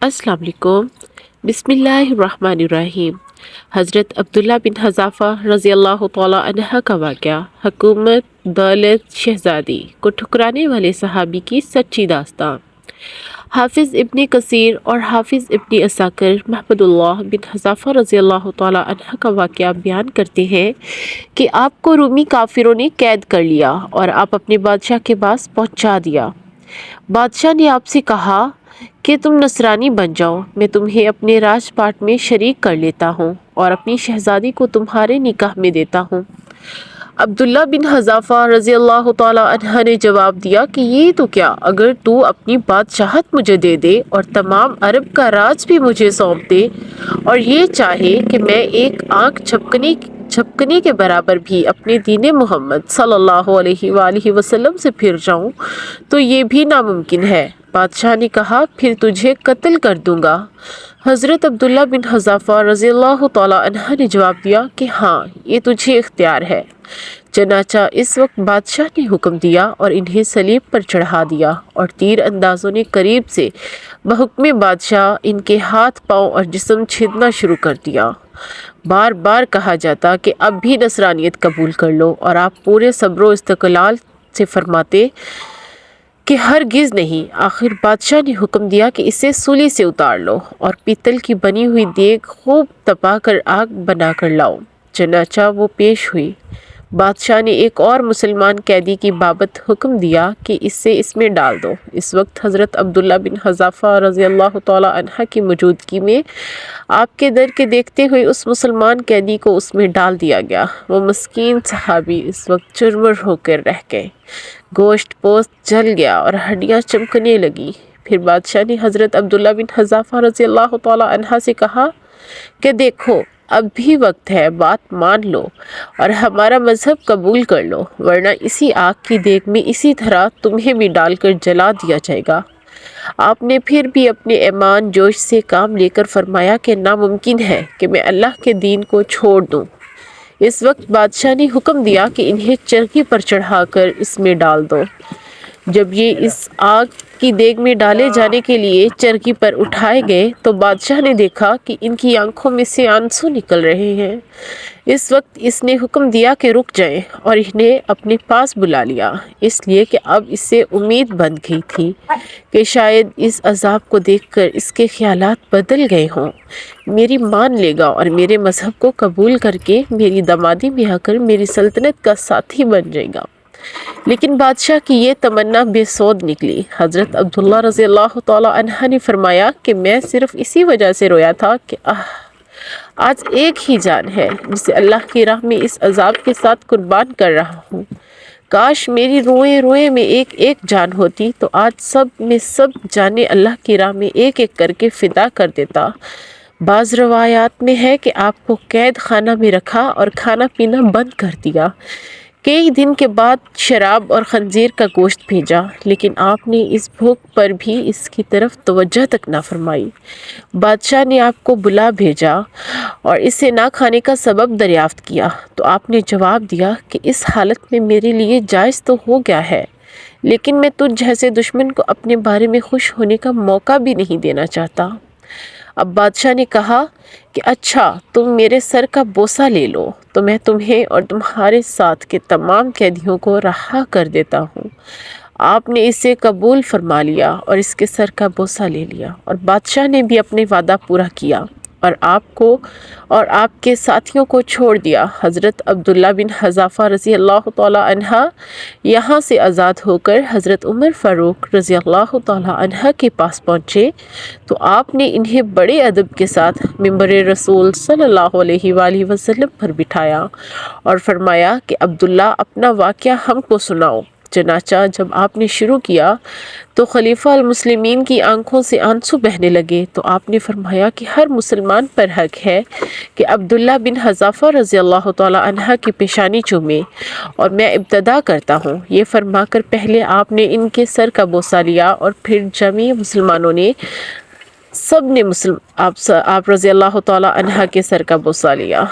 السلام علیکم۔ بسم اللہ الرحمن الرحیم۔ حضرت عبداللہ بن حذافہ رضی اللہ تعالیٰ عنہ کا واقعہ، حکومت دولت شہزادی کو ٹھکرانے والے صحابی کی سچی داستان۔ حافظ ابن کثیر اور حافظ ابن عساکر محمد اللہ بن حذافہ رضی اللہ تعالیٰ عنہ کا واقعہ بیان کرتے ہیں کہ آپ کو رومی کافروں نے قید کر لیا اور آپ اپنے بادشاہ کے پاس پہنچا دیا۔ بادشاہ نے آپ سے کہا کہ تم نصرانی بن جاؤ، میں تمہیں اپنے راج پاٹ میں شریک کر لیتا ہوں اور اپنی شہزادی کو تمہارے نکاح میں دیتا ہوں۔ عبداللہ بن حذافہ رضی اللہ تعالیٰ عنہ نے جواب دیا کہ یہ تو کیا، اگر تو اپنی بادشاہت مجھے دے دے اور تمام عرب کا راج بھی مجھے سونپ دے اور یہ چاہے کہ میں ایک آنکھ جھپکنے کے برابر بھی اپنے دین محمد صلی اللہ علیہ وآلہ وسلم سے پھر جاؤں تو یہ بھی ناممکن ہے۔ بادشاہ نے کہا پھر تجھے قتل کر دوں گا۔ حضرت عبداللہ بن حذافہ رضی اللہ تعالیٰ عنہ نے جواب دیا کہ ہاں، یہ تجھے اختیار ہے۔ چنانچہ اس وقت بادشاہ نے حکم دیا اور انہیں صلیب پر چڑھا دیا اور تیر اندازوں نے قریب سے بحکم بادشاہ ان کے ہاتھ پاؤں اور جسم چھیدنا شروع کر دیا۔ بار بار کہا جاتا کہ اب بھی نصرانیت قبول کر لو اور آپ پورے صبر و استقلال سے فرماتے کہ ہرگز نہیں۔ آخر بادشاہ نے حکم دیا کہ اسے سولی سے اتار لو اور پیتل کی بنی ہوئی دیگ خوب تپا کر آگ بنا کر لاؤ۔ چنانچہ وہ پیش ہوئی۔ بادشاہ نے ایک اور مسلمان قیدی کی بابت حکم دیا کہ اسے اس میں ڈال دو۔ اس وقت حضرت عبداللہ بن حذافہ رضی اللہ تعالیٰ عنہ کی موجودگی میں آپ کے در کے دیکھتے ہوئے اس مسلمان قیدی کو اس میں ڈال دیا گیا۔ وہ مسکین صحابی اس وقت چرمر ہو کر رہ گئے، گوشت پوست جل گیا اور ہڈیاں چمکنے لگیں۔ پھر بادشاہ نے حضرت عبداللہ بن حذافہ رضی اللہ تعالیٰ عنہ سے کہا کہ دیکھو، اب بھی وقت ہے، بات مان لو اور ہمارا مذہب قبول کر لو، ورنہ اسی آگ کی دیگ میں اسی طرح تمہیں بھی ڈال کر جلا دیا جائے گا۔ آپ نے پھر بھی اپنے ایمان جوش سے کام لے کر فرمایا کہ ناممکن ہے کہ میں اللہ کے دین کو چھوڑ دوں۔ اس وقت بادشاہ نے حکم دیا کہ انہیں چرخی پر چڑھا کر اس میں ڈال دو۔ جب یہ اس آگ کی دیگ میں ڈالے جانے کے لیے چرخی پر اٹھائے گئے تو بادشاہ نے دیکھا کہ ان کی آنکھوں میں سے آنسو نکل رہے ہیں۔ اس وقت اس نے حکم دیا کہ رک جائیں اور انہیں اپنے پاس بلا لیا، اس لیے کہ اب اس سے امید بن گئی تھی کہ شاید اس عذاب کو دیکھ کر اس کے خیالات بدل گئے ہوں، میری مان لے گا اور میرے مذہب کو قبول کر کے میری دامادی میں آ کر میری سلطنت کا ساتھی بن جائے گا۔ لیکن بادشاہ کی یہ تمنا بے سود نکلی۔ حضرت عبداللہ رضی اللہ تعالیٰ عنہ نے فرمایا کہ میں صرف اسی وجہ سے رویا تھا کہ آج ایک ہی جان ہے جسے اللہ کی راہ میں اس عذاب کے ساتھ قربان کر رہا ہوں۔ کاش میری روئے روئے میں ایک ایک جان ہوتی تو آج سب جانیں اللہ کی راہ میں ایک ایک کر کے فدا کر دیتا۔ بعض روایات میں ہے کہ آپ کو قید خانہ میں رکھا اور کھانا پینا بند کر دیا۔ کئی دن کے بعد شراب اور خنزیر کا گوشت بھیجا، لیکن آپ نے اس بھوک پر بھی اس کی طرف توجہ تک نہ فرمائی۔ بادشاہ نے آپ کو بلا بھیجا اور اسے نہ کھانے کا سبب دریافت کیا تو آپ نے جواب دیا کہ اس حالت میں میرے لیے جائز تو ہو گیا ہے، لیکن میں تجھ جیسے دشمن کو اپنے بارے میں خوش ہونے کا موقع بھی نہیں دینا چاہتا۔ اب بادشاہ نے کہا کہ اچھا، تم میرے سر کا بوسہ لے لو تو میں تمہیں اور تمہارے ساتھ کے تمام قیدیوں کو رہا کر دیتا ہوں۔ آپ نے اسے قبول فرما لیا اور اس کے سر کا بوسہ لے لیا، اور بادشاہ نے بھی اپنے وعدہ پورا کیا اور آپ کو اور آپ کے ساتھیوں کو چھوڑ دیا۔ حضرت عبداللہ بن حذافہ رضی اللہ تعالیٰ عنہ یہاں سے آزاد ہو کر حضرت عمر فاروق رضی اللہ تعالیٰ عنہ کے پاس پہنچے تو آپ نے انہیں بڑے ادب کے ساتھ ممبر رسول صلی اللہ علیہ وآلہ وسلم پر بٹھایا اور فرمایا کہ عبداللہ اپنا واقعہ ہم کو سناؤ۔ چنانچہ جب آپ نے شروع کیا تو خلیفہ المسلمین کی آنکھوں سے آنسو بہنے لگے تو آپ نے فرمایا کہ ہر مسلمان پر حق ہے کہ عبداللہ بن حذافہ رضی اللہ تعالیٰ عنہ کی پیشانی چومے، اور میں ابتدا کرتا ہوں۔ یہ فرما کر پہلے آپ نے ان کے سر کا بوسہ لیا اور پھر جميع مسلمانوں نے آپ رضی اللہ تعالیٰ عنہ کے سر کا بوسہ لیا۔